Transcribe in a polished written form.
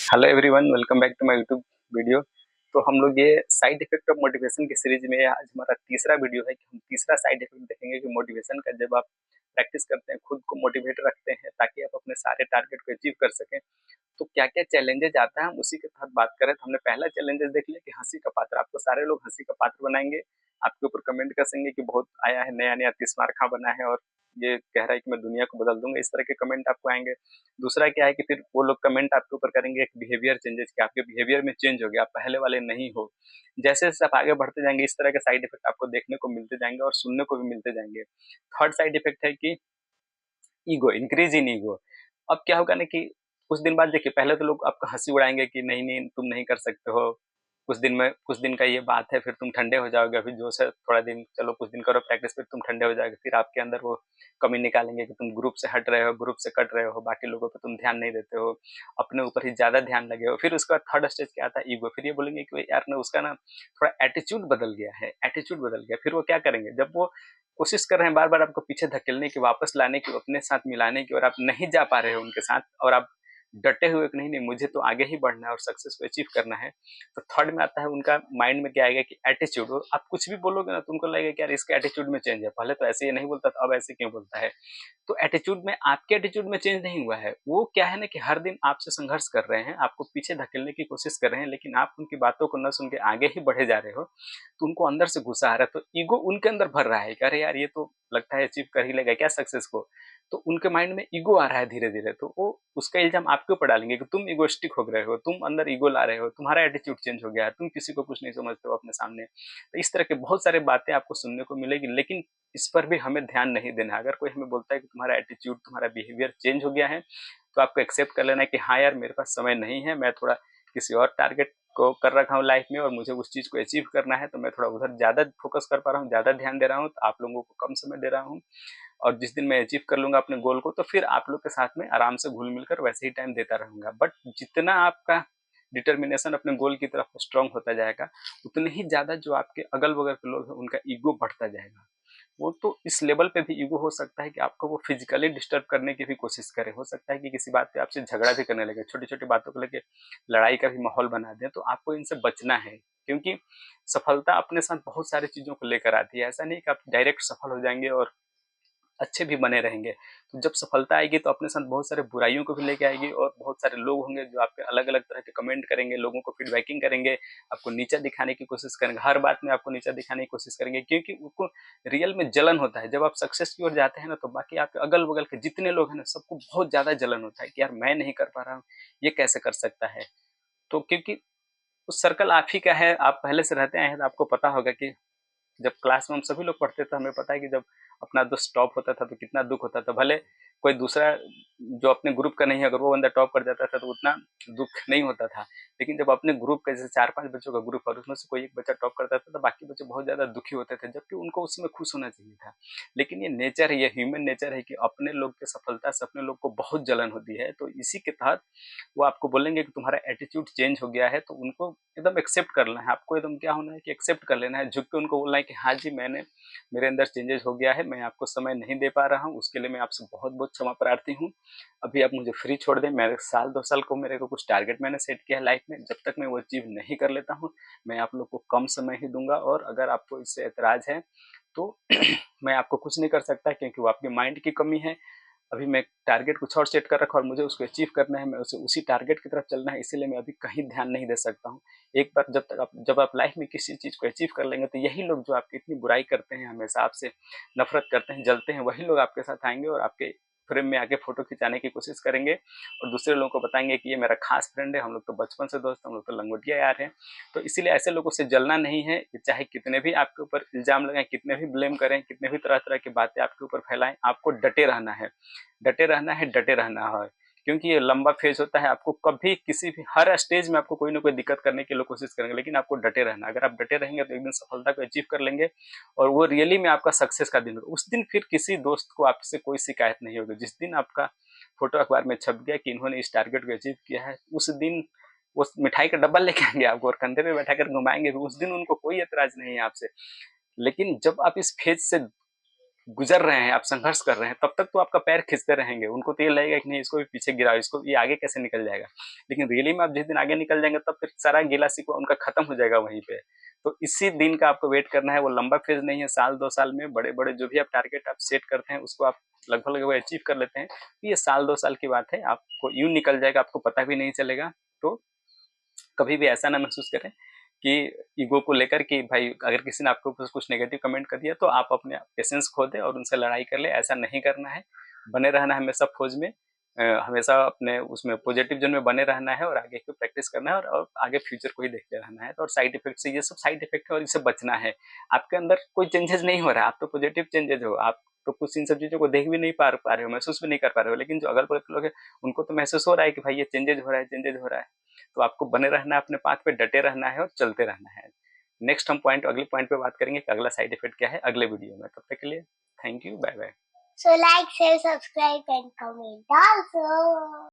Hello everyone, welcome back to my YouTube video. तो हम लोग ये साइड इफेक्ट ऑफ मोटिवेशन की सीरीज में आज हमारा तीसरा वीडियो है कि हम तीसरा साइड इफेक्ट देखेंगे कि मोटिवेशन का जब आप प्रैक्टिस करते हैं, खुद को मोटिवेट रखते हैं ताकि आप अपने सारे टारगेट को अचीव कर सकें, तो क्या क्या चैलेंजेज आता है हम उसी के तहत बात करें। तो हमने पहला चैलेंजेस देख लिया कि हंसी का पात्र, आपको सारे लोग हंसी का पात्र बनाएंगे, आपके ऊपर कमेंट कसेंगे कि बहुत आया है, नया नया तिस्मार खां बना है और ये कह रहा है कि मैं दुनिया को बदल दूंगा, इस तरह के कमेंट आपको आएंगे। दूसरा क्या है कि फिर वो लोग कमेंट आपके ऊपर करेंगे बिहेवियर चेंजेस, कि आपके बिहेवियर में चेंज हो गया, आप पहले वाले नहीं हो। जैसे जैसे आप आगे बढ़ते जाएंगे इस तरह के साइड इफेक्ट आपको देखने को मिलते जाएंगे और सुनने को भी मिलते जाएंगे। थर्ड साइड इफेक्ट है कि ईगो, इंक्रीज इन ईगो। अब क्या होगा ना कि कुछ दिन बाद देखिए, पहले तो लोग आपका हंसी उड़ाएंगे कि नहीं नहीं तुम नहीं कर सकते हो, कुछ दिन का ये बात है, फिर तुम ठंडे हो जाओगे, अभी जोश है थोड़ा दिन, चलो कुछ दिन करो प्रैक्टिस, फिर तुम ठंडे हो जाओगे, फिर आपके अंदर वो कमी निकालेंगे कि तुम ग्रुप से हट रहे हो, ग्रुप से कट रहे हो, बाकी लोगों पर तुम ध्यान नहीं देते हो, अपने ऊपर ही ज्यादा ध्यान लगे हो। फिर उसका थर्ड स्टेज क्या आता है, ईगो। फिर ये बोलेंगे कि यार ना उसका ना थोड़ा एटीट्यूड बदल गया है, एटीट्यूड बदल गया। फिर वो क्या करेंगे, जब वो कोशिश कर रहे हैं बार बार आपको पीछे धकेलने की, वापस लाने की, अपने साथ मिलाने की, और आप नहीं जा पा रहे हो उनके साथ, और आप डटे हुए कि नहीं नहीं मुझे तो आगे ही बढ़ना है और सक्सेस को अचीव करना है, तो थर्ड में आता है उनका माइंड में क्या आएगा कि एटीट्यूड। आप कुछ भी बोलोगे ना तो उनको लगेगा कि यार इसके एटीट्यूड में चेंज है, पहले तो ऐसे ये नहीं बोलता था, अब ऐसे क्यों बोलता है। तो एटीट्यूड में, आपके एटीट्यूड में चेंज नहीं हुआ है, वो क्या है ना कि हर दिन आपसे संघर्ष कर रहे हैं, आपको पीछे धकेलने की कोशिश कर रहे हैं, लेकिन आप उनकी बातों को न सुन के आगे ही बढ़े जा रहे हो, तो उनको अंदर से गुस्सा आ रहा है, तो ईगो उनके अंदर भर रहा है कि अरे यार ये तो लगता है अचीव कर ही लेगा क्या सक्सेस को। तो उनके माइंड में ईगो आ रहा है धीरे धीरे, तो वो उसका इल्जाम आपके ऊपर डालेंगे कि तुम ईगोस्टिक हो रहे हो, तुम अंदर ईगो ला रहे हो, तुम्हारा एटीट्यूड चेंज हो गया है, तुम किसी को कुछ नहीं समझते हो अपने सामने। तो इस तरह के बहुत सारे बातें आपको सुनने को मिलेगी, लेकिन इस पर भी हमें ध्यान नहीं देना है। अगर कोई हमें बोलता है कि तुम्हारा एटीट्यूड, तुम्हारा बिहेवियर चेंज हो गया है, तो आपको एक्सेप्ट कर लेना है कि हाँ यार मेरे पास समय नहीं है, मैं थोड़ा किसी और टारगेट को कर रखा हूँ लाइफ में, और मुझे उस चीज़ को अचीव करना है, तो मैं थोड़ा उधर ज़्यादा फोकस कर पा रहा हूँ, ज़्यादा ध्यान दे रहा हूँ, तो आप लोगों को कम समय दे रहा हूँ। और जिस दिन मैं अचीव कर लूंगा अपने गोल को, तो फिर आप लोग के साथ में आराम से घुल मिलकर वैसे ही टाइम देता रहूंगा। बट जितना आपका डिटर्मिनेशन अपने गोल की तरफ स्ट्रांग होता जाएगा, उतने ही ज्यादा जो आपके अगल बगल के लोग हैं उनका ईगो बढ़ता जाएगा। वो तो इस लेवल पे भी ईगो हो सकता है कि आपको वो फिजिकली डिस्टर्ब करने की भी कोशिश करे, हो सकता है कि किसी बात पे आपसे झगड़ा भी करने लगे, छोटी छोटी बातों को लेके लड़ाई का भी माहौल बना दें। तो आपको इनसे बचना है, क्योंकि सफलता अपने साथ बहुत सारी चीजों को लेकर आती है। ऐसा नहीं कि आप डायरेक्ट सफल हो जाएंगे और अच्छे भी बने रहेंगे। तो जब सफलता आएगी तो अपने साथ बहुत सारे बुराइयों को भी लेके आएगी, और बहुत सारे लोग होंगे जो आपके अलग अलग तरह के कमेंट करेंगे, लोगों को फीडबैकिंग करेंगे, आपको नीचा दिखाने की कोशिश करेंगे, हर बात में आपको नीचा दिखाने की कोशिश करेंगे, क्योंकि उनको रियल में जलन होता है। जब आप सक्सेस की ओर जाते हैं ना, तो बाकी आपके अगल बगल के जितने लोग हैं ना, सबको बहुत ज्यादा जलन होता है कि यार मैं नहीं कर पा रहा हूँ, ये कैसे कर सकता है। तो क्योंकि उस सर्कल आप ही का है, आप पहले से रहते आए हैं, तो आपको पता होगा कि जब क्लास में हम सभी लोग पढ़ते थे, हमें पता है कि जब अपना दोस्त टॉप होता था तो कितना दुख होता था। भले कोई दूसरा जो अपने ग्रुप का नहीं है, अगर वो बंदा टॉप कर जाता था तो उतना दुख नहीं होता था, लेकिन जब अपने ग्रुप का जैसे 4-5 बच्चों का ग्रुप और उसमें से कोई एक बच्चा टॉप करता था, तो बाकी बच्चे बहुत ज्यादा दुखी होते थे, जबकि उनको उसमें खुश होना चाहिए था। लेकिन ये नेचर है, ये ह्यूमन नेचर है कि अपने लोग के सफलता से अपने लोग को बहुत जलन होती है। तो इसी के तहत वो आपको बोलेंगे कि तुम्हारा एटीट्यूड चेंज हो गया है, तो उनको एकदम एक्सेप्ट कर लेना है। आपको एकदम क्या होना है कि एक्सेप्ट कर लेना है, झुक के उनको बोलना है कि हाँ जी, मेरे अंदर चेंजेस हो गया है, मैं आपको समय नहीं दे पा रहा हूँ, उसके लिए मैं आपसे बहुत बहुत क्षमा प्रार्थी हूँ। अभी आप मुझे फ्री छोड़ दें, मेरे साल 2 साल को मेरे को कुछ टारगेट मैंने सेट किया है लाइफ में, जब तक मैं वो अचीव नहीं कर लेता हूँ, मैं आप लोग को कम समय ही दूंगा। और अगर आपको इससे एतराज है तो मैं आपको कुछ नहीं कर सकता, क्योंकि वो आपके माइंड की कमी है। अभी मैं टारगेट कुछ और सेट कर रखा और मुझे उसको अचीव करना है, मैं उसे उसी टारगेट की तरफ चलना है, इसीलिए मैं अभी कहीं ध्यान नहीं दे सकता हूँ। एक बार जब आप लाइफ में किसी चीज को अचीव कर लेंगे, तो यही लोग जो आपकी इतनी बुराई करते हैं, हमेशा आपसे नफरत करते हैं, जलते हैं, वही लोग आपके साथ आएंगे और आपके फ्रेम में आके फोटो खिंचाने की कोशिश करेंगे, और दूसरे लोगों को बताएंगे कि ये मेरा खास फ्रेंड है, हम लोग तो बचपन से दोस्त, हम लोग तो लंगोटिया यार हैं। तो इसीलिए ऐसे लोगों से जलना नहीं है। चाहे कितने भी आपके ऊपर इल्जाम लगाएं, कितने भी ब्लेम करें, कितने भी तरह तरह की बातें आपके ऊपर फैलाएं, आपको डटे रहना है, डटे रहना है, डटे रहना है। क्योंकि ये लंबा फेज होता है, आपको कभी किसी भी हर स्टेज में आपको कोई ना कोई दिक्कत करने की लोग कोशिश करेंगे, लेकिन आपको डटे रहना। अगर आप डटे रहेंगे तो एक दिन सफलता को अचीव कर लेंगे, और वो रियली में आपका सक्सेस का दिन होगा। उस दिन फिर किसी दोस्त को आपसे कोई शिकायत नहीं होगी। जिस दिन आपका फोटो अखबार में छप गया कि इन्होंने इस टारगेट को अचीव किया है, उस दिन वो मिठाई का डब्बा लेके आएंगे आपको और कंधे पे बैठा कर घुमाएंगे, उस दिन उनको कोई एतराज नहीं है आपसे। लेकिन जब आप इस फेज से गुजर रहे हैं, आप संघर्ष कर रहे हैं, तब तक तो आपका पैर खींचते रहेंगे। उनको तो ये लगेगा कि नहीं इसको भी पीछे गिराओ, इसको ये आगे कैसे निकल जाएगा। लेकिन रियली में आप जिस दिन आगे निकल जाएंगे तब फिर सारा गिला शिकवा उनका खत्म हो जाएगा वहीं पे। तो इसी दिन का आपको वेट करना है। वो लंबा फेज नहीं है, साल 2 साल में बड़े बड़े जो भी आप टारगेट आप सेट करते हैं उसको आप लगभग लगभग अचीव कर लेते हैं। तो ये साल 2 साल की बात है, आपको यूं निकल जाएगा, आपको पता भी नहीं चलेगा। तो कभी भी ऐसा ना महसूस करें कि ईगो को लेकर कि भाई अगर किसी ने आपके ऊपर कुछ नेगेटिव कमेंट कर दिया तो आप अपने पेशेंस खो दें और उनसे लड़ाई कर ले। ऐसा नहीं करना है, बने रहना है हमेशा फौज में, हमेशा अपने उसमें पॉजिटिव जोन में बने रहना है और आगे की प्रैक्टिस करना है और आगे फ्यूचर को ही देखते रहना है। तो और साइड इफेक्ट से, ये सब साइड इफेक्ट है और इससे बचना है। आपके अंदर कोई चेंजेस नहीं हो रहा है, आप तो पॉजिटिव चेंजेस हो, आप तो कुछ इन सब चीज़ों को देख भी नहीं पा रहे हो, महसूस भी नहीं कर पा रहे हो, लेकिन जो अगल बगल के लोग हैं उनको तो महसूस हो रहा है कि भाई ये चेंजेज हो रहा है, चेंजेज हो रहा है। तो आपको बने रहना है, अपने पाथ पे डटे रहना है और चलते रहना है। नेक्स्ट हम अगले पॉइंट पे बात करेंगे कि अगला साइड इफेक्ट क्या है अगले वीडियो में। तब तक के लिए thank you, bye bye. So like, share, subscribe and comment also.